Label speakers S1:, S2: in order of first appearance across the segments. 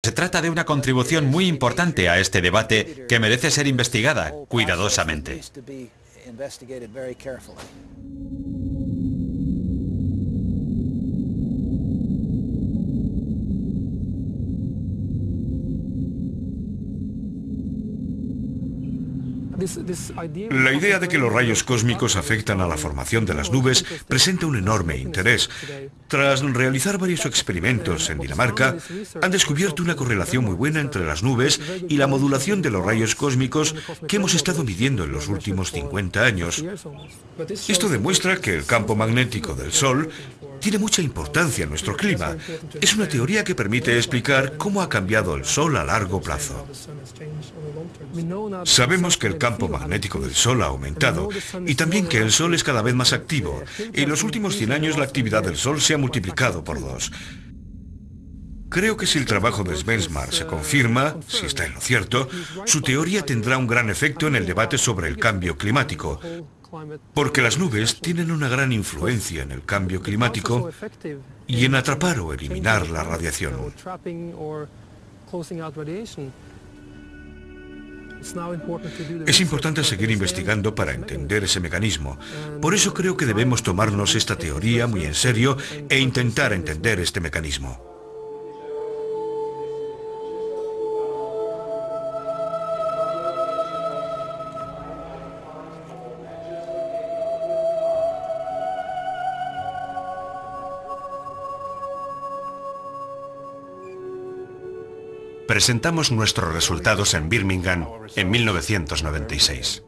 S1: Se trata de una contribución muy importante a este debate que merece ser investigada cuidadosamente.
S2: La idea de que los rayos cósmicos afectan a la formación de las nubes presenta un enorme interés. Tras realizar varios experimentos en Dinamarca, han descubierto una correlación muy buena entre las nubes y la modulación de los rayos cósmicos que hemos estado midiendo en los últimos 50 años. Esto demuestra que el campo magnético del Sol tiene mucha importancia en nuestro clima. Es una teoría que permite explicar cómo ha cambiado el Sol a largo plazo. Sabemos que el campo magnético del Sol ha aumentado y también que el Sol es cada vez más activo. En los últimos 100 años la actividad del Sol se ha multiplicado por 2. Creo que si el trabajo de Svensmark se confirma, si está en lo cierto, su teoría tendrá un gran efecto en el debate sobre el cambio climático, porque las nubes tienen una gran influencia en el cambio climático y en atrapar o eliminar la radiación. Es importante seguir investigando para entender ese mecanismo. Por eso creo que debemos tomarnos esta teoría muy en serio e intentar entender este mecanismo.
S3: Presentamos nuestros resultados en Birmingham en 1996.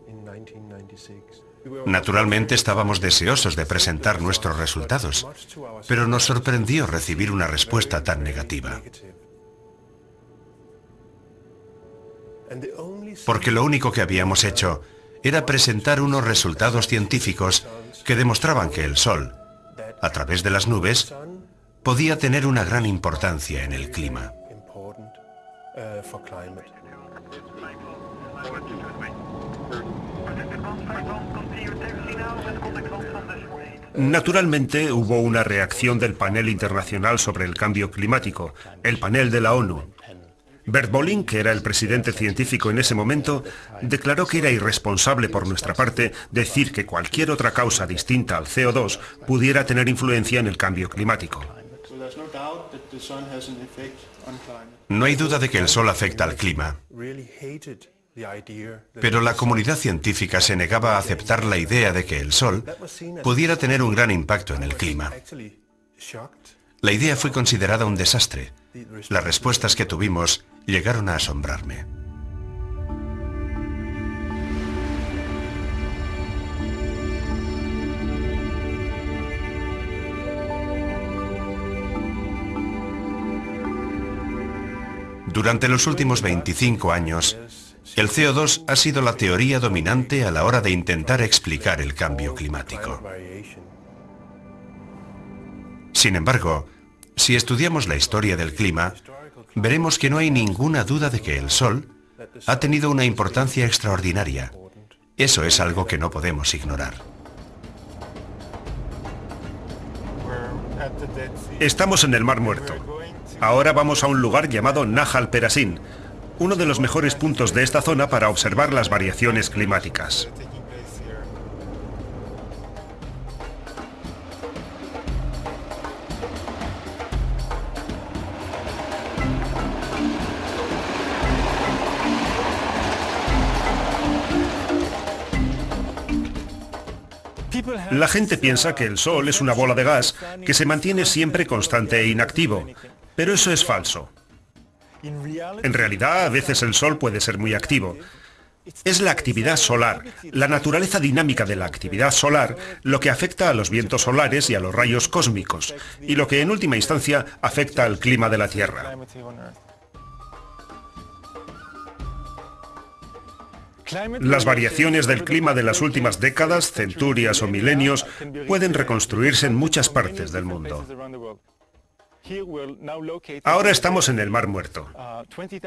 S3: Naturalmente estábamos deseosos de presentar nuestros resultados, pero nos sorprendió recibir una respuesta tan negativa. Porque lo único que habíamos hecho era presentar unos resultados científicos que demostraban que el Sol, a través de las nubes, podía tener una gran importancia en el clima.
S4: Naturalmente hubo una reacción del panel internacional sobre el cambio climático, el panel de la ONU. Bert Bolin, que era el presidente científico en ese momento, declaró que era irresponsable por nuestra parte decir que cualquier otra causa distinta al CO2 pudiera tener influencia en el cambio climático.
S3: No hay duda de que el Sol afecta al clima, pero la comunidad científica se negaba a aceptar la idea de que el Sol pudiera tener un gran impacto en el clima. La idea fue considerada un desastre. Las respuestas que tuvimos llegaron a asombrarme. Durante los últimos 25 años, el CO2 ha sido la teoría dominante a la hora de intentar explicar el cambio climático. Sin embargo, si estudiamos la historia del clima, veremos que no hay ninguna duda de que el Sol ha tenido una importancia extraordinaria. Eso es algo que no podemos ignorar.
S4: Estamos en el Mar Muerto. Ahora vamos a un lugar llamado Nahal Perashin, uno de los mejores puntos de esta zona para observar las variaciones climáticas. La gente piensa que el Sol es una bola de gas que se mantiene siempre constante e inactivo, pero eso es falso. En realidad, a veces el Sol puede ser muy activo. Es la actividad solar, la naturaleza dinámica de la actividad solar, lo que afecta a los vientos solares y a los rayos cósmicos, y lo que en última instancia afecta al clima de la Tierra. Las variaciones del clima de las últimas décadas, centurias o milenios pueden reconstruirse en muchas partes del mundo. Ahora estamos en el Mar Muerto.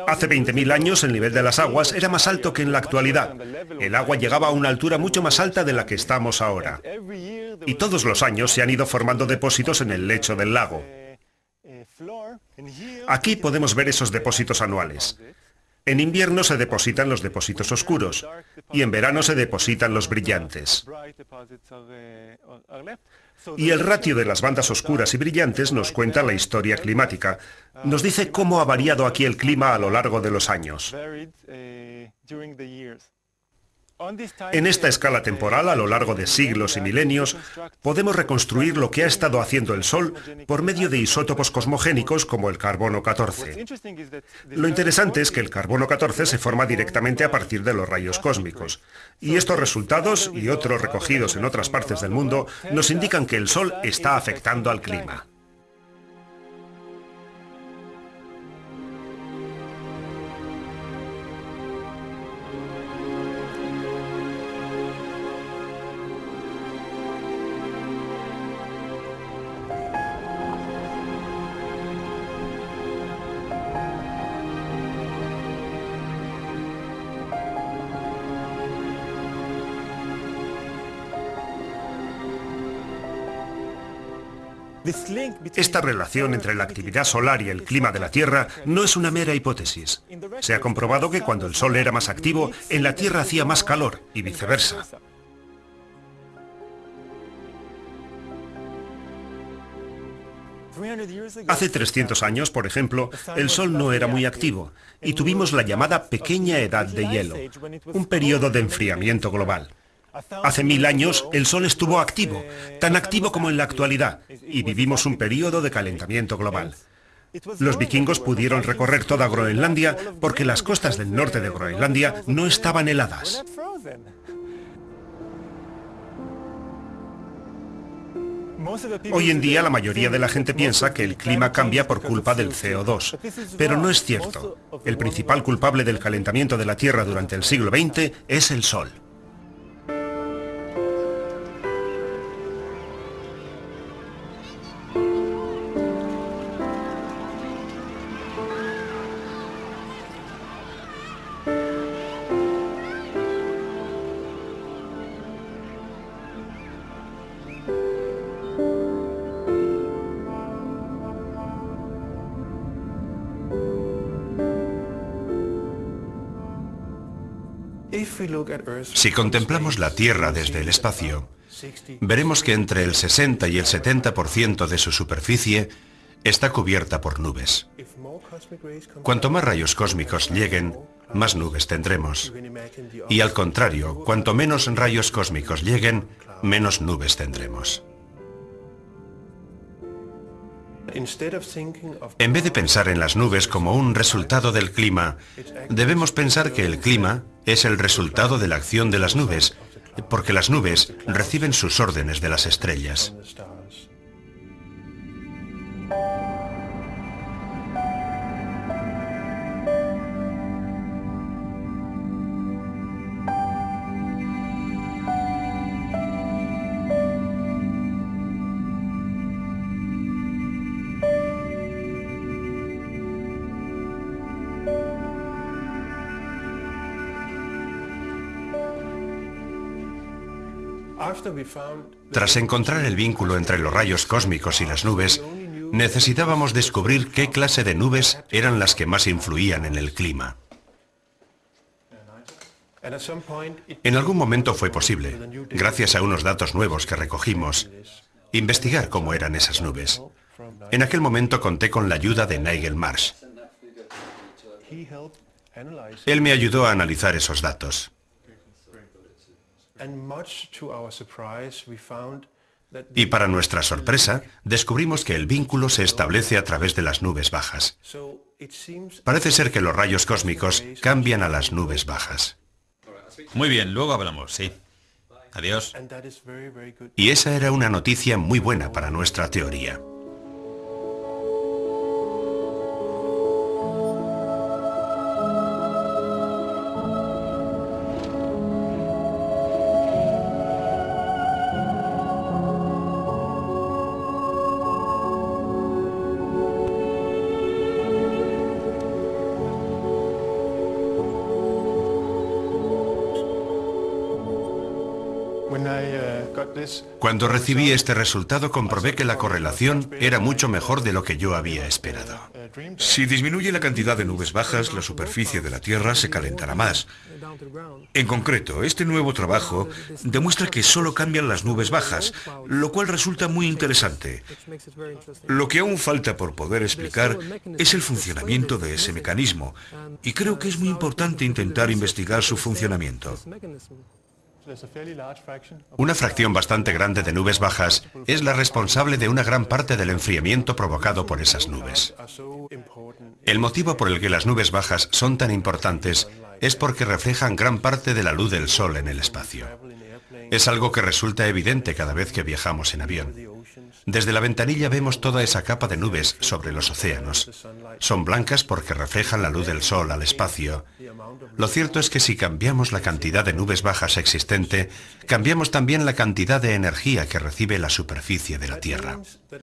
S4: Hace 20.000 años el nivel de las aguas era más alto que en la actualidad. El agua llegaba a una altura mucho más alta de la que estamos ahora. Y todos los años se han ido formando depósitos en el lecho del lago. Aquí podemos ver esos depósitos anuales. En invierno se depositan los depósitos oscuros y en verano se depositan los brillantes. Y el ratio de las bandas oscuras y brillantes nos cuenta la historia climática. Nos dice cómo ha variado aquí el clima a lo largo de los años. En esta escala temporal, a lo largo de siglos y milenios, podemos reconstruir lo que ha estado haciendo el Sol por medio de isótopos cosmogénicos como el carbono 14. Lo interesante es que el carbono 14 se forma directamente a partir de los rayos cósmicos. Y estos resultados, y otros recogidos en otras partes del mundo, nos indican que el Sol está afectando al clima. Esta relación entre la actividad solar y el clima de la Tierra no es una mera hipótesis. Se ha comprobado que cuando el Sol era más activo, en la Tierra hacía más calor y viceversa. Hace 300 años, por ejemplo, el Sol no era muy activo y tuvimos la llamada pequeña edad de hielo, un periodo de enfriamiento global. Hace 1000 años el Sol estuvo activo, tan activo como en la actualidad, y vivimos un periodo de calentamiento global. Los vikingos pudieron recorrer toda Groenlandia porque las costas del norte de Groenlandia no estaban heladas. Hoy en día la mayoría de la gente piensa que el clima cambia por culpa del CO2, pero no es cierto. El principal culpable del calentamiento de la Tierra durante el siglo XX es el Sol.
S3: Si contemplamos la Tierra desde el espacio, veremos que entre el 60 y el 70% de su superficie está cubierta por nubes. Cuanto más rayos cósmicos lleguen, más nubes tendremos. Y al contrario, cuanto menos rayos cósmicos lleguen, menos nubes tendremos. En vez de pensar en las nubes como un resultado del clima, debemos pensar que el clima es el resultado de la acción de las nubes, porque las nubes reciben sus órdenes de las estrellas. Tras encontrar el vínculo entre los rayos cósmicos y las nubes, necesitábamos descubrir qué clase de nubes eran las que más influían en el clima. En algún momento fue posible, gracias a unos datos nuevos que recogimos, investigar cómo eran esas nubes. En aquel momento conté con la ayuda de Nigel Marsh. Él me ayudó a analizar esos datos. Y para nuestra sorpresa, descubrimos que el vínculo se establece a través de las nubes bajas. Parece ser que los rayos cósmicos cambian a las nubes bajas.
S1: Muy bien, luego hablamos, sí. Adiós.
S3: Y esa era una noticia muy buena para nuestra teoría. Cuando recibí este resultado comprobé que la correlación era mucho mejor de lo que yo había esperado.
S2: Si disminuye la cantidad de nubes bajas, la superficie de la Tierra se calentará más. En concreto, este nuevo trabajo demuestra que solo cambian las nubes bajas, lo cual resulta muy interesante. Lo que aún falta por poder explicar es el funcionamiento de ese mecanismo, y creo que es muy importante intentar investigar su funcionamiento.
S3: Una fracción bastante grande de nubes bajas es la responsable de una gran parte del enfriamiento provocado por esas nubes. El motivo por el que las nubes bajas son tan importantes es porque reflejan gran parte de la luz del Sol en el espacio. Es algo que resulta evidente cada vez que viajamos en avión. Desde la ventanilla vemos toda esa capa de nubes sobre los océanos. Son blancas porque reflejan la luz del Sol al espacio. Lo cierto es que si cambiamos la cantidad de nubes bajas existente, cambiamos también la cantidad de energía que recibe la superficie de la Tierra.